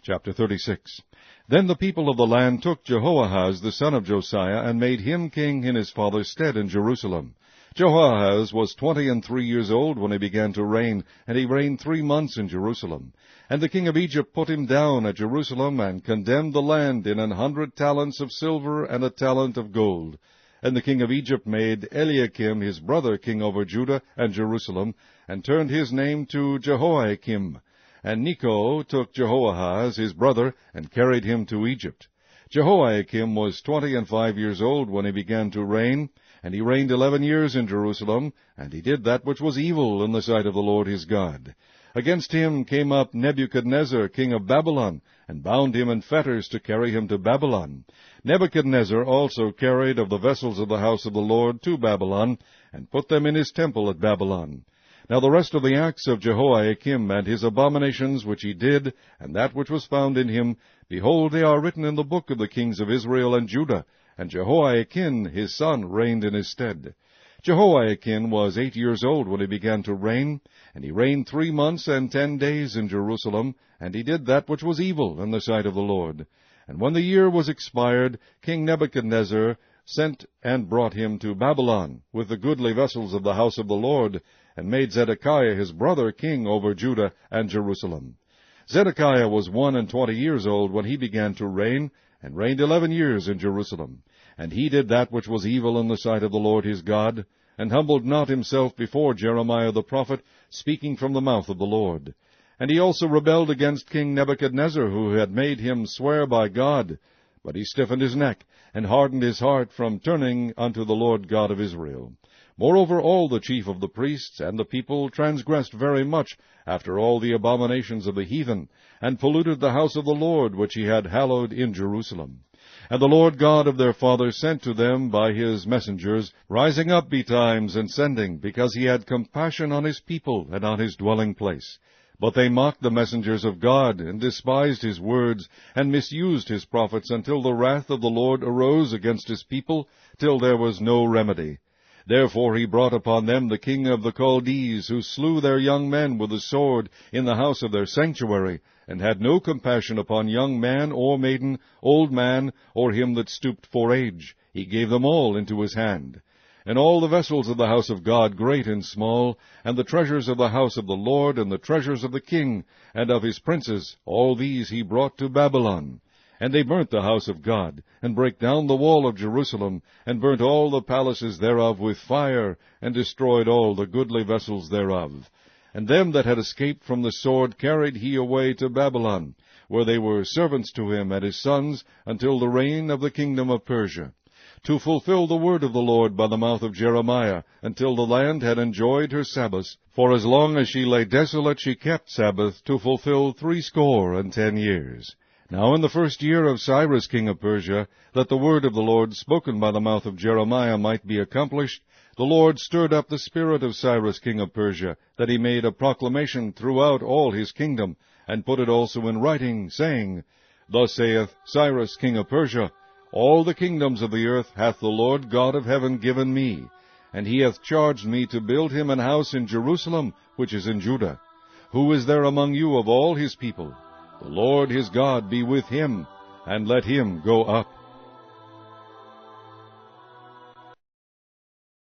Chapter 36. Then the people of the land took Jehoahaz the son of Josiah, and made him king in his father's stead in Jerusalem. Jehoahaz was 23 years old when he began to reign, and he reigned 3 months in Jerusalem. And the king of Egypt put him down at Jerusalem, and condemned the land in 100 talents of silver and a talent of gold. And the king of Egypt made Eliakim his brother king over Judah and Jerusalem, and turned his name to Jehoiakim. And Necho took Jehoahaz his brother, and carried him to Egypt. Jehoiakim was 25 years old when he began to reign, and he reigned 11 years in Jerusalem, and he did that which was evil in the sight of the Lord his God. Against him came up Nebuchadnezzar king of Babylon, and bound him in fetters to carry him to Babylon. Nebuchadnezzar also carried of the vessels of the house of the Lord to Babylon, and put them in his temple at Babylon. Now the rest of the acts of Jehoiakim, and his abominations which he did, and that which was found in him, behold, they are written in the book of the kings of Israel and Judah, and Jehoiakim his son reigned in his stead. Jehoiakim was 8 years old when he began to reign, and he reigned 3 months and 10 days in Jerusalem, and he did that which was evil in the sight of the Lord. And when the year was expired, King Nebuchadnezzar sent and brought him to Babylon, with the goodly vessels of the house of the Lord, and made Zedekiah his brother king over Judah and Jerusalem. Zedekiah was 21 years old when he began to reign, and reigned 11 years in Jerusalem. And he did that which was evil in the sight of the Lord his God, and humbled not himself before Jeremiah the prophet, speaking from the mouth of the Lord. And he also rebelled against King Nebuchadnezzar, who had made him swear by God. But he stiffened his neck, and hardened his heart from turning unto the Lord God of Israel. Moreover, all the chief of the priests and the people transgressed very much after all the abominations of the heathen, and polluted the house of the Lord which he had hallowed in Jerusalem. And the Lord God of their fathers sent to them by his messengers, rising up betimes and sending, because he had compassion on his people and on his dwelling place. But they mocked the messengers of God, and despised his words, and misused his prophets, until the wrath of the Lord arose against his people, till there was no remedy. Therefore he brought upon them the king of the Chaldees, who slew their young men with the sword in the house of their sanctuary, and had no compassion upon young man or maiden, old man, or him that stooped for age. He gave them all into his hand. And all the vessels of the house of God, great and small, and the treasures of the house of the Lord, and the treasures of the king, and of his princes, all these he brought to Babylon. And they burnt the house of God, and brake down the wall of Jerusalem, and burnt all the palaces thereof with fire, and destroyed all the goodly vessels thereof. And them that had escaped from the sword carried he away to Babylon, where they were servants to him and his sons, until the reign of the kingdom of Persia, to fulfill the word of the Lord by the mouth of Jeremiah, until the land had enjoyed her Sabbaths. For as long as she lay desolate she kept Sabbath, to fulfill 60 years. Now in the 1st year of Cyrus king of Persia, that the word of the Lord spoken by the mouth of Jeremiah might be accomplished, the Lord stirred up the spirit of Cyrus king of Persia, that he made a proclamation throughout all his kingdom, and put it also in writing, saying, Thus saith Cyrus king of Persia, All the kingdoms of the earth hath the Lord God of heaven given me, and he hath charged me to build him an house in Jerusalem, which is in Judah. Who is there among you of all his people? The Lord his God be with him, and let him go up.